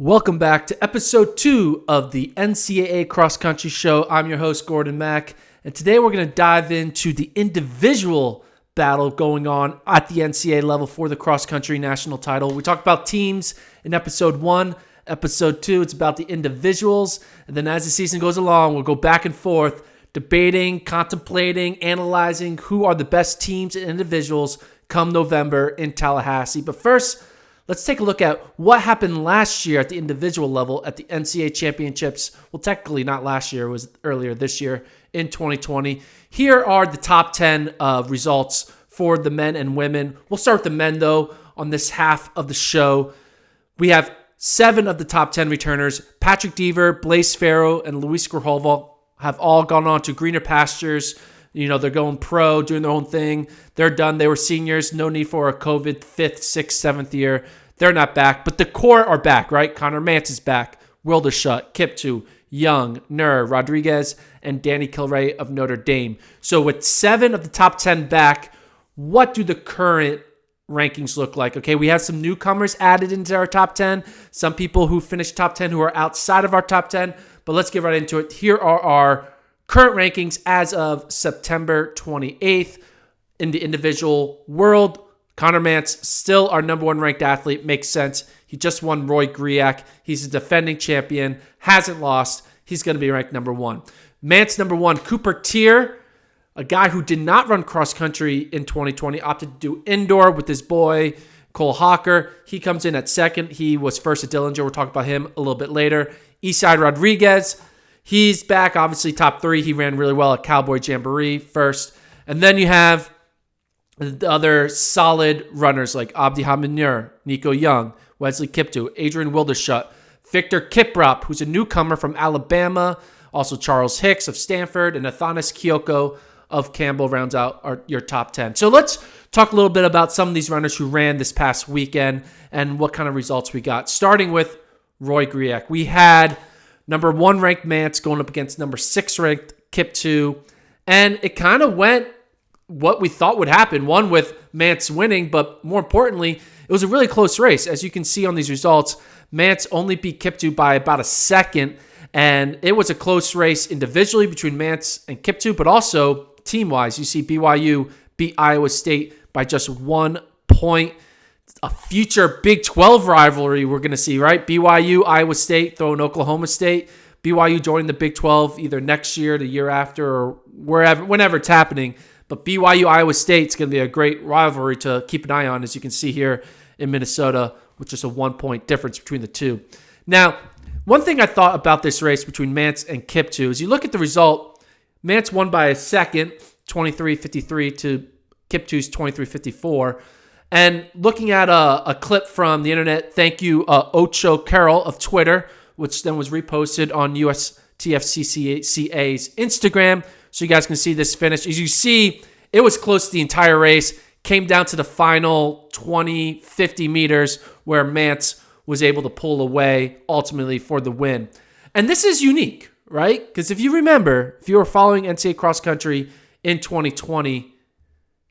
Welcome back to episode 2 of the NCAA Cross Country Show. I'm your host, Gordon Mack, and today we're going to dive into the individual battle going on at the NCAA level for the cross country national title. We talked about teams in episode 1. Episode 2, it's about the individuals, and then as the season goes along, we'll go back and forth, debating, contemplating, analyzing who are the best teams and individuals come November in Tallahassee. But first, let's take a look at what happened last year at the individual level at the NCAA championships. Well, technically not last year, it was earlier this year in 2020. Here are the top 10 results for the men and women. We'll start with the men, though, on this half of the show. We have 7 of the top 10 returners. Patrick Deaver, Blaise Farrow, and Luis Grijalva have all gone on to greener pastures. You know, they're going pro, doing their own thing. They're done. They were seniors. No need for a COVID 5th, 6th, 7th year. They're not back. But the core are back, right? Connor Mance is back. Wildershut, Kiptoo, Young, Nur, Rodriguez, and Danny Kilray of Notre Dame. So with 7 of the top 10 back, what do the current rankings look like? Okay, we have some newcomers added into our top 10. Some people who finished top 10 who are outside of our top 10. But let's get right into it. Here are our current rankings as of September 28th in the individual world. Connor Mance, still our number 1 ranked athlete. Makes sense. He just won Roy Griak. He's a defending champion. Hasn't lost. He's going to be ranked number 1. Mance, number 1. Cooper Tier, a guy who did not run cross country in 2020, opted to do indoor with his boy, Cole Hawker. He comes in at 2nd. He was first at Dillinger. We'll talk about him a little bit later. Eastside Rodriguez, he's back, obviously top 3. He ran really well at Cowboy Jamboree first. And then you have the other solid runners like Abdi Haminur, Nico Young, Wesley Kiptoo, Adrian Wildershut, Victor Kiprop, who's a newcomer from Alabama, also Charles Hicks of Stanford, and Athanas Kyoko of Campbell rounds out your top 10. So let's talk a little bit about some of these runners who ran this past weekend and what kind of results we got. Starting with Roy Griak. We had number 1 ranked Mance going up against number 6 ranked Kiptoo, and it kind of went what we thought would happen. One with Mance winning, but more importantly, it was a really close race. As you can see on these results, Mance only beat Kiptoo by about a second, and it was a close race individually between Mance and Kiptoo, but also team-wise. You see BYU beat Iowa State by just 1 point. A future Big 12 rivalry we're going to see, right? BYU, Iowa State, throwing Oklahoma State. BYU joining the Big 12 either next year, the year after, or whenever it's happening. But BYU, Iowa State is going to be a great rivalry to keep an eye on, as you can see here in Minnesota, with just a 1 point difference between the two. Now, one thing I thought about this race between Mance and Kiptoo is you look at the result, Mance won by a second, 23-53 to Kiptoo's 23-54. And looking at a clip from the internet, thank you, Ocho Carroll of Twitter, which then was reposted on USTFCCA's Instagram, so you guys can see this finish. As you see, it was close the entire race. Came down to the final 20, 50 meters where Mance was able to pull away ultimately for the win. And this is unique, right? Because if you remember, if you were following NCAA cross country in 2020,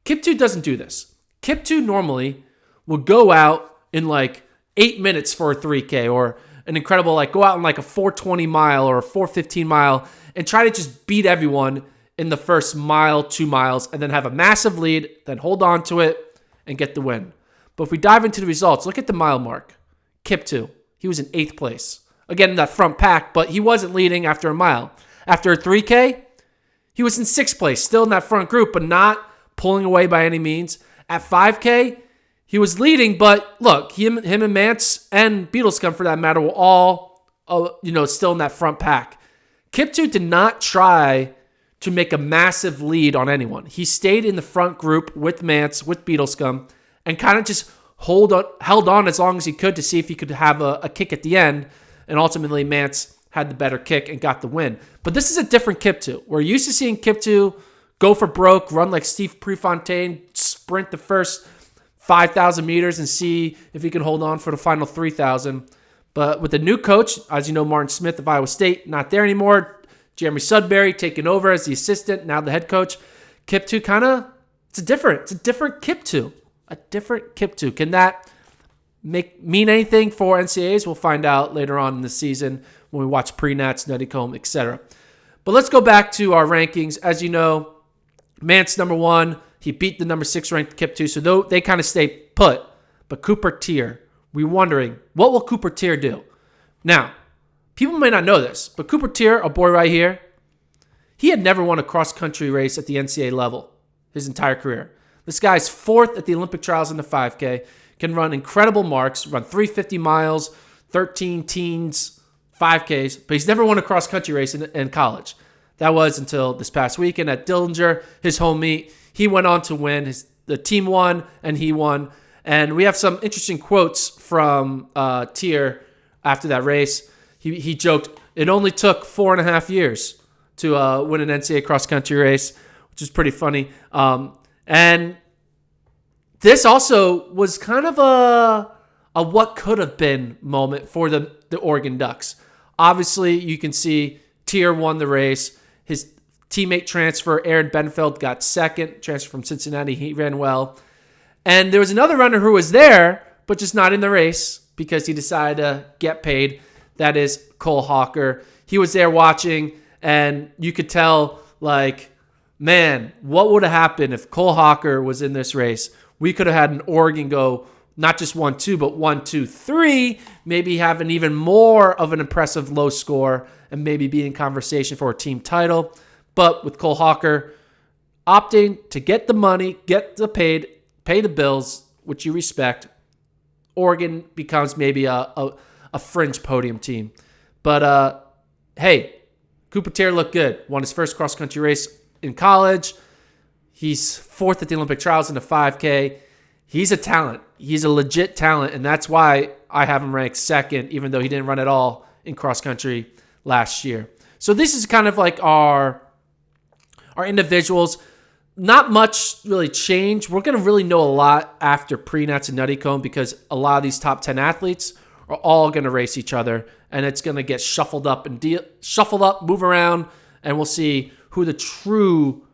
Kiptoo doesn't do this. Kiptoo normally will go out in like 8 minutes for a 3K or an incredible, like go out in like a 420 mile or a 415 mile and try to just beat everyone in the first mile, 2 miles, and then have a massive lead, then hold on to it and get the win. But if we dive into the results, look at the mile mark. Kiptoo, he was in 8th place. Again, in that front pack, but he wasn't leading after a mile. After a 3K, he was in 6th place, still in that front group, but not pulling away by any means. At 5K, he was leading, but look, him and Mance and Beetlescum, for that matter, were all still in that front pack. Kiptoo did not try to make a massive lead on anyone. He stayed in the front group with Mance, with Beetlescum, and kind of just held on as long as he could to see if he could have a kick at the end. And ultimately, Mance had the better kick and got the win. But this is a different Kiptoo. We're used to seeing Kiptoo go for broke, run like Steve Prefontaine, sprint the first 5,000 meters and see if he can hold on for the final 3,000. But with the new coach, as you know, Martin Smith of Iowa State, not there anymore. Jeremy Sudbury taking over as the assistant, now the head coach. Kiptoo it's a different Kiptoo. A different Kiptoo. Can that mean anything for NCAAs? We'll find out later on in the season when we watch pre-nats, Nuttycombe, etc. But let's go back to our rankings. As you know, Mance number 1. He beat the number 6 ranked Kip 2, so they kind of stay put. But Cooper Tier, we're wondering, what will Cooper Tier do? Now, people may not know this, but Cooper Tier, a boy right here, he had never won a cross-country race at the NCAA level his entire career. This guy's 4th at the Olympic trials in the 5K, can run incredible marks, run 350 miles, 13 teens, 5Ks, but he's never won a cross-country race in college. That was until this past weekend at Dillinger, his home meet. He went on to win. The team won, and he won. And we have some interesting quotes from Tier after that race. He joked, it only took 4.5 years to win an NCAA cross-country race, which is pretty funny. And this also was kind of a what could have been moment for the Oregon Ducks. Obviously, you can see Tier won the race. His teammate transfer, Aaron Benfeld, got second. Transfer from Cincinnati. He ran well. And there was another runner who was there, but just not in the race because he decided to get paid. That is Cole Hawker. He was there watching, and you could tell, like, man, what would have happened if Cole Hawker was in this race? We could have had an Oregon go not just 1-2, but 1-2-3, maybe have an even more of an impressive low score and maybe be in conversation for a team title. But with Cole Hawker opting to get the money, get the paid, pay the bills, which you respect, Oregon becomes maybe a fringe podium team. But hey, Cooper Tier looked good. Won his first cross-country race in college. He's 4th at the Olympic trials in the 5K. He's a talent. He's a legit talent, and that's why I have him ranked 2nd, even though he didn't run at all in cross-country last year. So this is kind of like our individuals. Not much really changed. We're going to really know a lot after pre-nats and Nuttycombe because a lot of these top 10 athletes are all going to race each other, and it's going to get shuffled up, move around, and we'll see who the true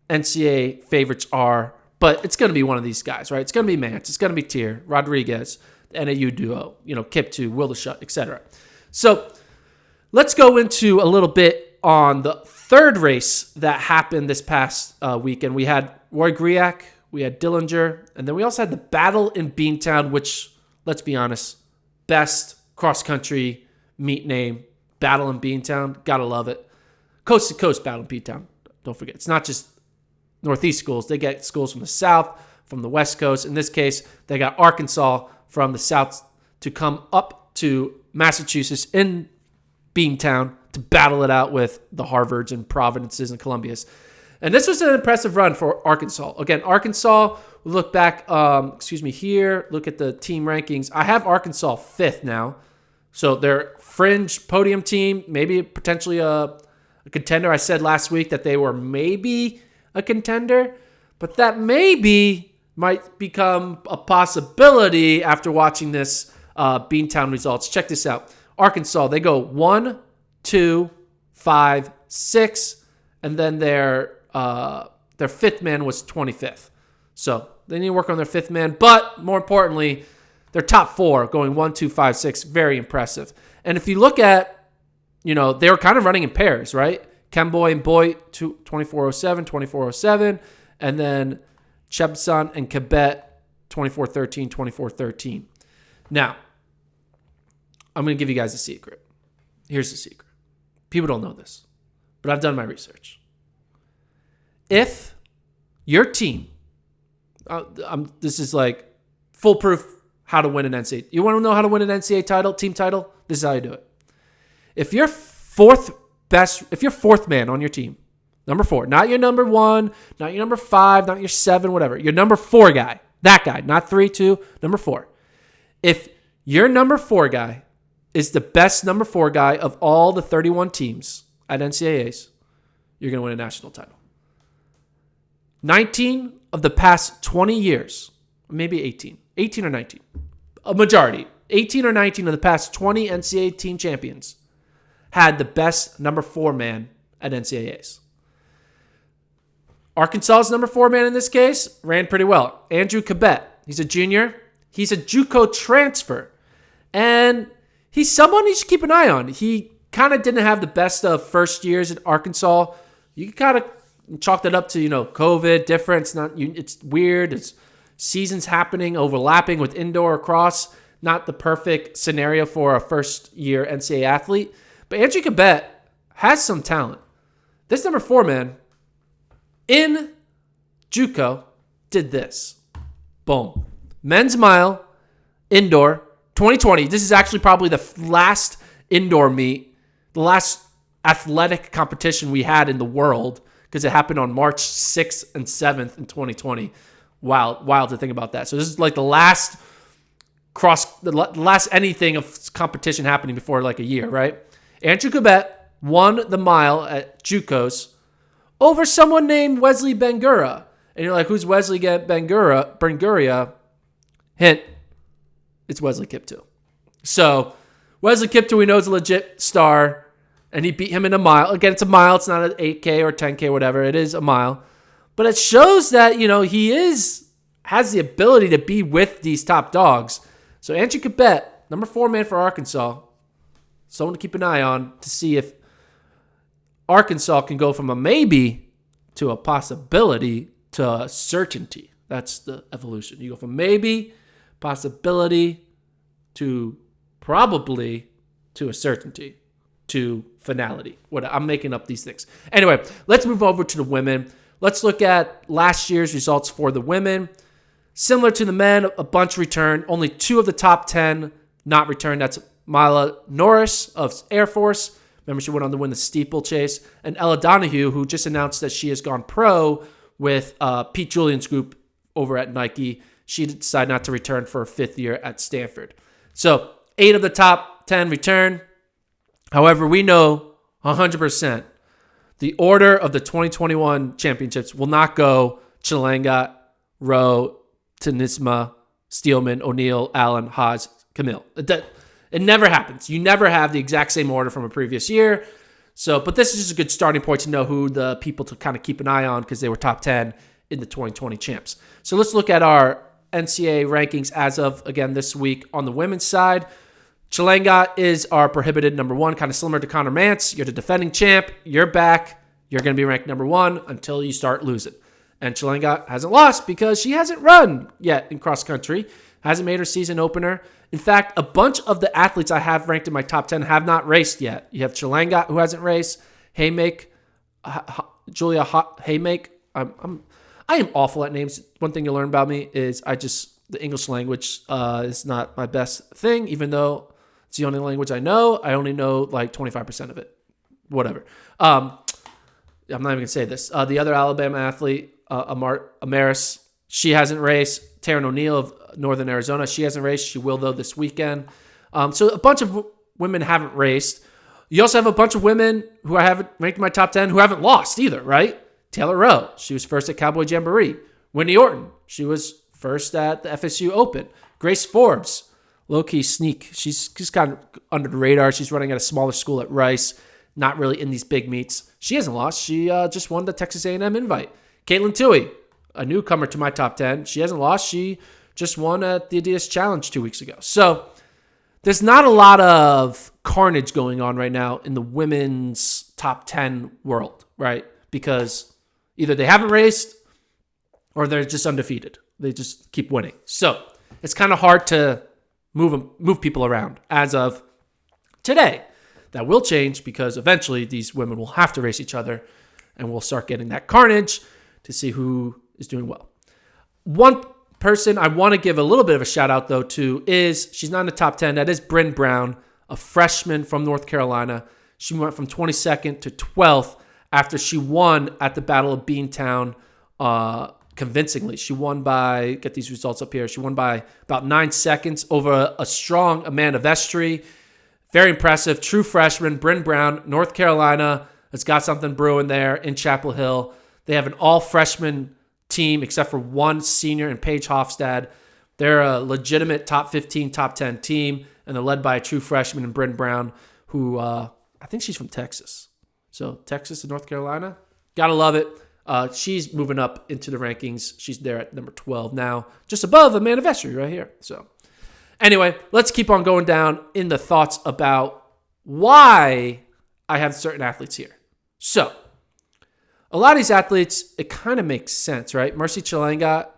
NCAA favorites are. But it's going to be one of these guys, right? It's going to be Mance. It's going to be Tier, Rodriguez, the NAU duo, Kip 2, Wildershut, etc. So let's go into a little bit on the third race that happened this past weekend. We had Roy Griak, we had Dillinger, and then we also had the Battle in Beantown, which, let's be honest, best cross-country meet name, Battle in Beantown. Gotta love it. Coast to coast Battle in Beantown. Don't forget, it's not just Northeast schools. They get schools from the South, from the West Coast. In this case, they got Arkansas from the South to come up to Massachusetts in Beantown to battle it out with the Harvards and Providences and Columbias. And this was an impressive run for Arkansas. Again, Arkansas, we look back, here, look at the team rankings. I have Arkansas 5th now. So they're fringe podium team, maybe potentially a contender. I said last week that they were maybe a contender, but that maybe might become a possibility after watching this Beantown results. Check this out. Arkansas, they go 1, 2, 5, 6, and then their 5th man was 25th. So they need to work on their 5th man, but more importantly, their top 4 going 1, 2, 5, 6, very impressive. And if you look at, they were kind of running in pairs, right? Kemboy and Boy, 2407, 2407, and then Chebson and Kebet, 2413, 2413. Now, I'm going to give you guys a secret. Here's the secret. People don't know this, but I've done my research. If your team, this is like foolproof how to win an NCAA. You want to know how to win an NCAA title, team title? This is how you do it. If you're 4th man on your team, number 4, not your number 1, not your number 5, not your 7, whatever, your number 4 guy, that guy, not 3, 2, number 4. If your number 4 guy is the best number 4 guy of all the 31 teams at NCAAs, you're going to win a national title. 19 of the past 20 years, maybe 18 or 19, a majority, 18 or 19 of the past 20 NCAA team champions had the best number 4 man at NCAAs. Arkansas's number 4 man in this case ran pretty well. Andrew Kebet, he's a junior. He's a JUCO transfer. And he's someone you should keep an eye on. He kind of didn't have the best of first years at Arkansas. You can kind of chalk that up to, COVID difference. It's weird. It's seasons happening, overlapping with indoor or cross. Not the perfect scenario for a first-year NCAA athlete. But Andrew Cabet has some talent. This number 4 man in JUCO did this. Boom. Men's mile, indoor, 2020. This is actually probably the last indoor meet, the last athletic competition we had in the world, because it happened on March 6th and 7th in 2020. Wild to think about that. So this is like the last anything of competition happening before like a year, right? Andrew Cabet won the mile at JUCOs over someone named Wesley Bangura. And you're like, who's Wesley Bangura? Hint, it's Wesley Kiptoo. So Wesley Kiptoo, we know, is a legit star, and he beat him in a mile. Again, it's a mile. It's not an 8K or 10K, whatever. It is a mile. But it shows that, he has the ability to be with these top dogs. So Andrew Cabet, number 4 man for Arkansas, someone to keep an eye on to see if Arkansas can go from a maybe to a possibility to a certainty. That's the evolution. You go from maybe, possibility, to probably, to a certainty, to finality. I'm making up these things. Anyway, let's move over to the women. Let's look at last year's results for the women. Similar to the men, a bunch returned. Only 2 of the top 10 not returned. That's Mila Norris of Air Force. Remember, she went on to win the steeplechase. And Ella Donahue, who just announced that she has gone pro with Pete Julian's group over at Nike. She decided not to return for her 5th year at Stanford. So 8 of the top 10 return. However, we know 100% the order of the 2021 championships will not go Chalanga, Rowe, Tanisma, Steelman, O'Neal, Allen, Haas, Camille. It never happens. You never have the exact same order from a previous year. So, but this is just a good starting point to know who the people to kind of keep an eye on because they were top 10 in the 2020 champs. So let's look at our NCAA rankings as of, again, this week on the women's side. Chalanga is our prohibited number 1, kind of similar to Connor Mance. You're the defending champ. You're back. You're going to be ranked number 1 until you start losing. And Chalanga hasn't lost because she hasn't run yet in cross country. Hasn't made her season opener. In fact, a bunch of the athletes I have ranked in my top 10 have not raced yet. You have Chalanga, who hasn't raced. Julia Haymake. I am awful at names. One thing you learn about me is the English language is not my best thing, even though it's the only language I know. I only know like 25% of it. Whatever. I'm not even going to say this. The other Alabama athlete, Amaris, she hasn't raced. Taryn O'Neill of Northern Arizona, she hasn't raced. She will, though, this weekend. So a bunch of women haven't raced. You also have a bunch of women who I haven't ranked in my top 10 who haven't lost either, right? Taylor Rowe, she was first at Cowboy Jamboree. Whitney Orton, she was first at the FSU Open. Grace Forbes, low-key sneak. She's kind of under the radar. She's running at a smaller school at Rice, not really in these big meets. She hasn't lost. She just won the Texas A&M invite. Caitlin Toohey, a newcomer to my top 10. She hasn't lost. She just won at the Adidas Challenge 2 weeks ago. So there's not a lot of carnage going on right now in the women's top 10 world, right? Because either they haven't raced or they're just undefeated. They just keep winning. So it's kind of hard to move people around as of today. That will change because eventually these women will have to race each other and we'll start getting that carnage to see who is doing well. One person I want to give a little bit of a shout out though to is, she's not in the top 10. That is Bryn Brown, a freshman from North Carolina. She went from 22nd to 12th after she won at the Battle of Beantown convincingly. She won by, get these results up here, she won by about 9 seconds over a strong Amanda Vestry. Very impressive. True freshman, Bryn Brown, North Carolina has got something brewing there in Chapel Hill. They have an all-freshman team except for one senior in Paige Hofstad. They're a legitimate top 15, top 10 team, and they're led by a true freshman in Bryn Brown, who I think she's from Texas. So Texas and North Carolina, gotta love it. She's moving up into the rankings. She's there at number 12 now, just above Amanda Vessery right here. So anyway, let's keep on going down in the thoughts about why I have certain athletes here. So a lot of these athletes, it kind of makes sense, right? Mercy Chelangat,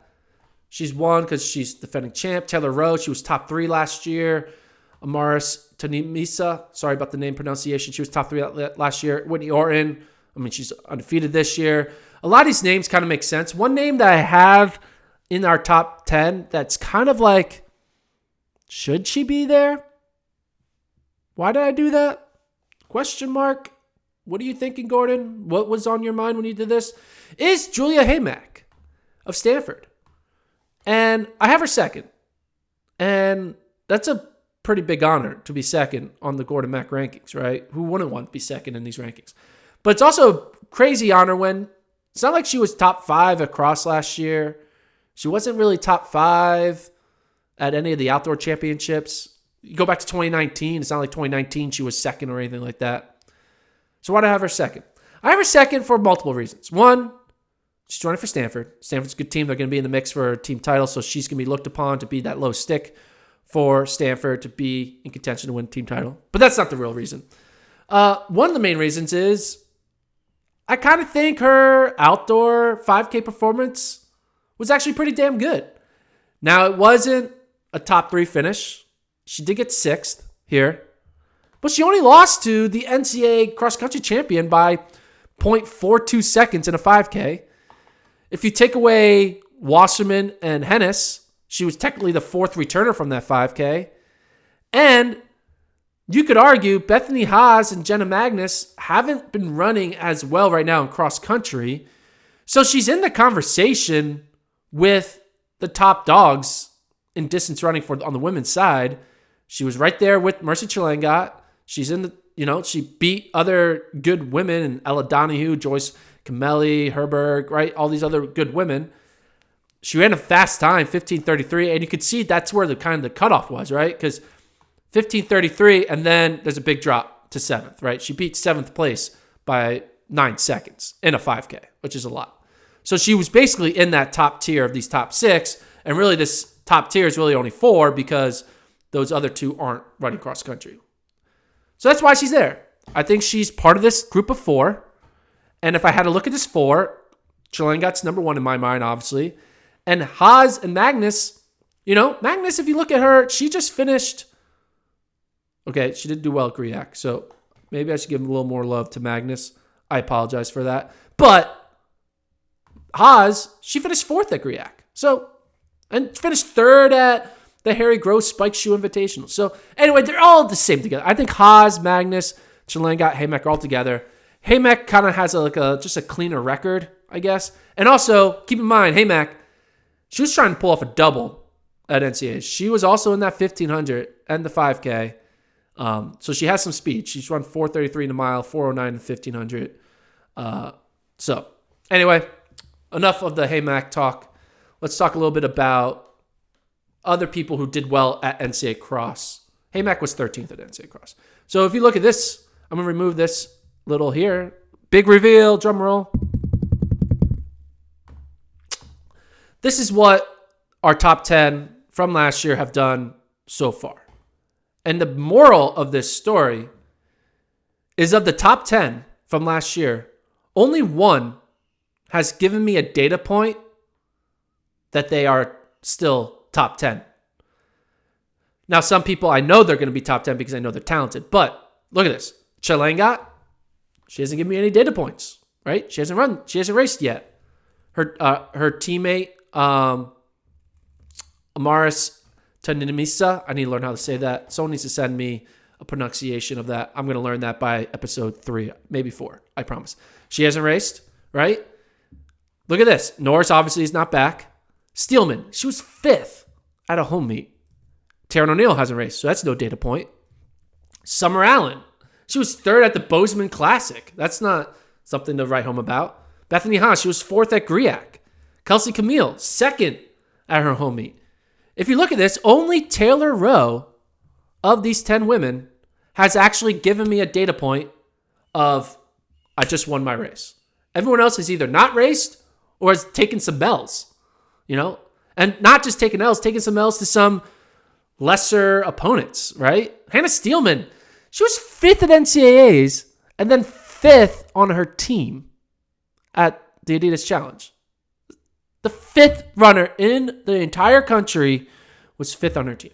she's won because she's defending champ. Taylor Rowe, she was top 3 last year. Amaris Tanimisa, sorry about the name pronunciation. She was top 3 last year. Whitney Orton, I mean, she's undefeated this year. A lot of these names kind of make sense. One name that I have in our top 10 that's kind of like, should she be there? Why did I do that? Question mark. What are you thinking, Gordon? What was on your mind when you did this? Is Julia Haymack of Stanford. And I have her second. And that's a pretty big honor to be second on the Gordon Mack rankings, right? Who wouldn't want to be second in these rankings? But it's also a crazy honor when it's not like she was top 5 across last year. She wasn't really top 5 at any of the outdoor championships. You go back to 2019. It's not like 2019 she was second or anything like that. So why do I have her second? I have her second for multiple reasons. One, she's joining for Stanford. Stanford's a good team. They're going to be in the mix for a team title, so she's going to be looked upon to be that low stick for Stanford to be in contention to win team title. But that's not the real reason. One of the main reasons is I kind of think her outdoor 5K performance was actually pretty damn good. Now, it wasn't a top 3 finish. She did get 6th here. But she only lost to the NCAA cross-country champion by 0.42 seconds in a 5K. If you take away Wasserman and Hennis, she was technically the 4th returner from that 5K. And you could argue Bethany Haas and Jenna Magnus haven't been running as well right now in cross-country. So she's in the conversation with the top dogs in distance running on the women's side. She was right there with Mercy Chelangat. She's in the, she beat other good women, and Ella Donahue, Joyce Camelli, Herberg, right? All these other good women. She ran a fast time, 15:33, and you could see that's where the kind of the cutoff was, right? Because 15:33, and then there's a big drop to 7th, right? She beat 7th place by 9 seconds in a 5K, which is a lot. So she was basically in that top tier of these top 6, and really this top tier is really only 4 because those other 2 aren't running cross country. So that's why she's there. I think she's part of this group of 4. And if I had to look at this 4, Chelangat's number 1 in my mind, obviously. And Haas and Magnus, Magnus, if you look at her, she just finished. Okay, she did do well at GRIAC. So maybe I should give a little more love to Magnus. I apologize for that. But Haas, she finished 4th at GRIAC. So, and finished 3rd at the Harry Gross Spike Shoe Invitational. So anyway, they're all the same together. I think Haas, Magnus, Chelangat, Haymack are all together. Haymack kind of has just a cleaner record, I guess. And also, keep in mind, Haymack, she was trying to pull off a double at NCAA. She was also in that 1500 and the 5K. So she has some speed. She's run 4:33 in a mile, 4:09 in 1500. So anyway, enough of the Haymack talk. Let's talk a little bit about other people who did well at NCAA Cross. Haymack was 13th at NCAA Cross. So if you look at this, I'm going to remove this little here. Big reveal, drum roll. This is what our top 10 from last year have done so far. And the moral of this story is of the top 10 from last year, only one has given me a data point that they are still top 10. Now, some people, I know they're going to be top 10 because I know they're talented. But look at this. Chelangat, she hasn't given me any data points, right? She hasn't raced yet. Her teammate, Amaris Tanimisa, I need to learn how to say that. Someone needs to send me a pronunciation of that. I'm going to learn that by episode 3, maybe 4, I promise. She hasn't raced, right? Look at this. Norris obviously is not back. Steelman, she was 5th at a home meet. Taryn O'Neill hasn't raced, so that's no data point. Summer Allen, she was 3rd at the Bozeman Classic. That's not something to write home about. Bethany Haas, she was 4th at GRIAC. Kelsey Camille, 2nd at her home meet. If you look at this, only Taylor Rowe of these 10 women has actually given me a data point of I just won my race. Everyone else is either not raced or has taken some L's, and not just taking L's, taking some L's to some lesser opponents, right? Hannah Steelman, she was 5th at NCAAs and then 5th on her team at the Adidas Challenge. The 5th runner in the entire country was 5th on her team.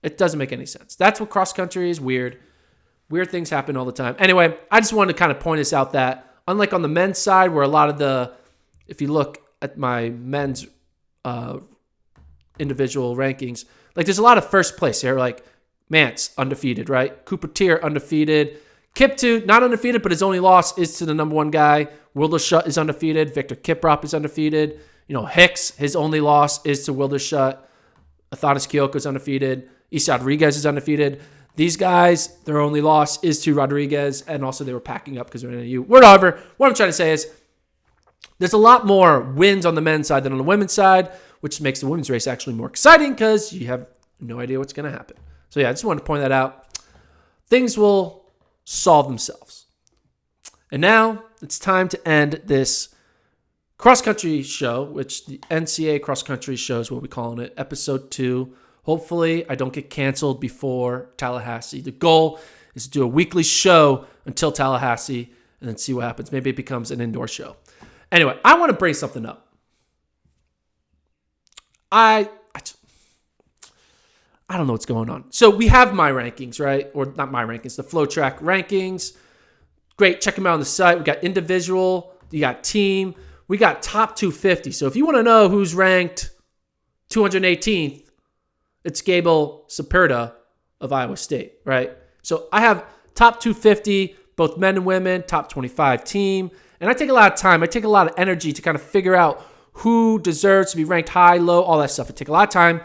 It doesn't make any sense. That's what cross country is. Weird. Weird things happen all the time. Anyway, I just wanted to kind of point this out that unlike on the men's side where a lot of if you look at my men's individual rankings, like there's a lot of first place here. Like Mance, undefeated, right? Cooper Tier, undefeated. Kiptu, not undefeated, but his only loss is to the number one guy. Wildershut is undefeated. Victor Kiprop is undefeated. Hicks, his only loss is to Wildershut. Athanas Kyoko is undefeated. Isa Rodriguez is undefeated. These guys, their only loss is to Rodriguez, and also they were packing up because they're in AU. Whatever. What I'm trying to say is there's a lot more wins on the men's side than on the women's side, which makes the women's race actually more exciting because you have no idea what's going to happen. So yeah, I just wanted to point that out. Things will solve themselves. And now it's time to end this cross-country show, which the NCAA cross-country show is what we're calling it, episode 2. Hopefully, I don't get canceled before Tallahassee. The goal is to do a weekly show until Tallahassee and then see what happens. Maybe it becomes an indoor show. Anyway, I want to bring something up. I don't know what's going on. So we have my rankings, right? Or not my rankings, the FloTrack rankings. Great. Check them out on the site. We got individual. You got team. We got top 250. So if you want to know who's ranked 218th, it's Gable Saperda of Iowa State, right? So I have top 250, both men and women, top 25 team. And I take a lot of time. I take a lot of energy to kind of figure out who deserves to be ranked high, low, all that stuff. I take a lot of time.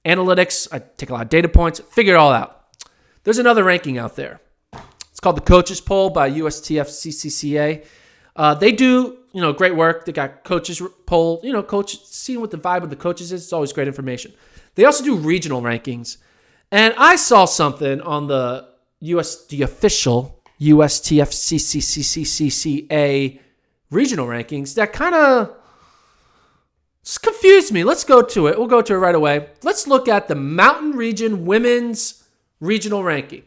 Analytics, I take a lot of data points, figure it all out. There's another ranking out there. It's called the Coaches Poll by USTF CCCA. They do, great work. They got coaches poll, seeing what the vibe of the coaches is. It's always great information. They also do regional rankings. And I saw something on the official USTF CCCA regional rankings that kind of confused me. Let's go to it. We'll go to it right away. Let's look at the Mountain Region Women's Regional Ranking.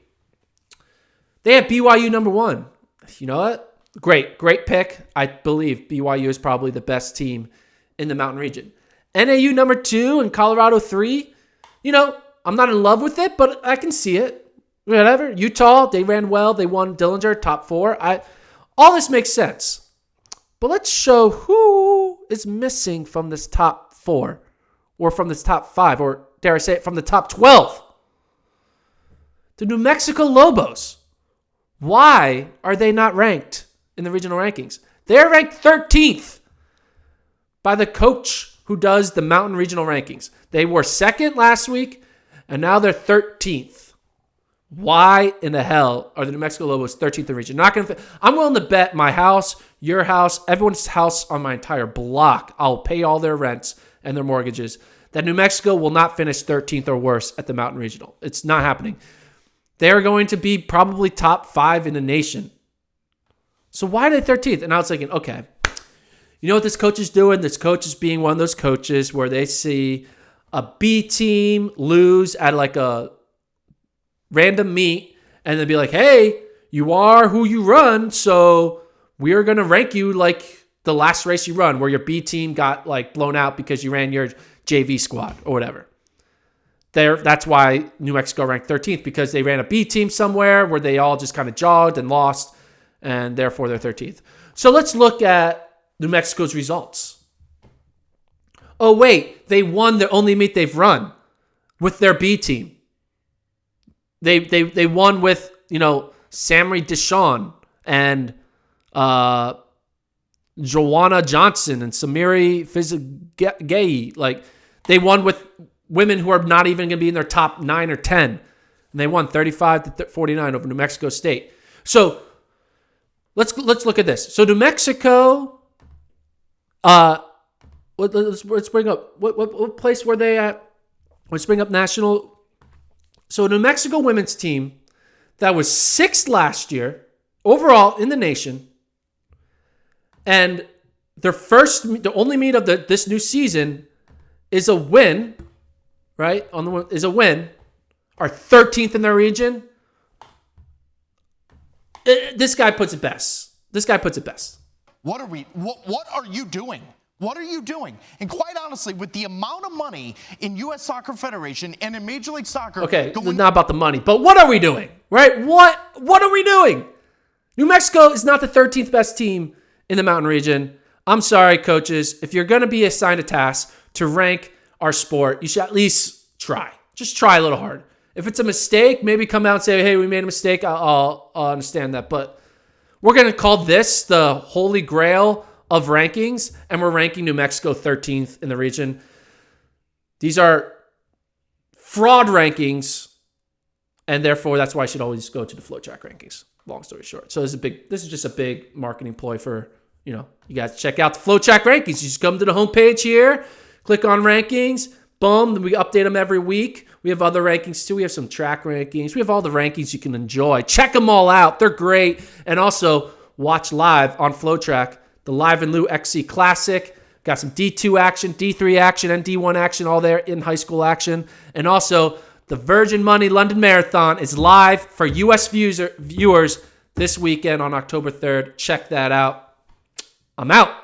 They have BYU number 1. You know what? Great pick. I believe BYU is probably the best team in the Mountain Region. NAU number 2 and Colorado 3. I'm not in love with it, but I can see it. Whatever. Utah, they ran well. They won Dillinger, top 4. All this makes sense. But let's show who is missing from this top 4 or from this top 5 or, dare I say it, from the top 12. The New Mexico Lobos. Why are they not ranked in the regional rankings? They're ranked 13th by the coach who does the Mountain Regional Rankings. They were 2nd last week, and now they're 13th. Why in the hell are the New Mexico Lobos 13th in the region? I'm willing to bet my house, your house, everyone's house on my entire block, I'll pay all their rents and their mortgages, that New Mexico will not finish 13th or worse at the Mountain Regional. It's not happening. They're going to be probably top 5 in the nation. So why are they 13th? And I was thinking, okay, you know what this coach is doing? This coach is being one of those coaches where they see a B team lose at like a random meet and then be like, hey, you are who you run, so we're going to rank you like the last race you run where your B team got like blown out because you ran your JV squad or whatever. That's why New Mexico ranked 13th, because they ran a B team somewhere where they all just kind of jogged and lost, and therefore they're 13th. So let's look at New Mexico's results. Oh, wait, they won the only meet they've run with their B team. They won with, Samry Deshawn and Joanna Johnson and Samiri Fizigay. Like, they won with women who are not even going to be in their top 9 or 10. And they won 35-49 over New Mexico State. So let's look at this. So New Mexico, let's bring up what place were they at? Let's bring up national. So New Mexico women's team that was 6th last year overall in the nation. And the only meet of this new season is a win, right? Is a win. Are 13th in their region. This guy puts it best. What are you doing? What are you doing? And quite honestly, with the amount of money in U.S. Soccer Federation and in Major League Soccer... Okay, not about the money, but what are we doing, right? What are we doing? New Mexico is not the 13th best team in the Mountain region. I'm sorry, coaches. If you're going to be assigned a task to rank our sport, you should at least try. Just try a little hard. If it's a mistake, maybe come out and say, hey, we made a mistake. I'll understand that. But we're going to call this the holy grail of rankings, and we're ranking New Mexico 13th in the region. These are fraud rankings, and therefore that's why I should always go to the FloTrack rankings. Long story short. So this is just a big marketing ploy for, you guys check out the FloTrack rankings. You just come to the homepage here, click on rankings, boom, then we update them every week. We have other rankings too. We have some track rankings. We have all the rankings you can enjoy. Check them all out. They're great. And also watch live on FloTrack, the Live and Lou XC Classic. Got some D2 action, D3 action, and D1 action all there in high school action. And also the Virgin Money London Marathon is live for U.S. viewers this weekend on October 3rd. Check that out. I'm out.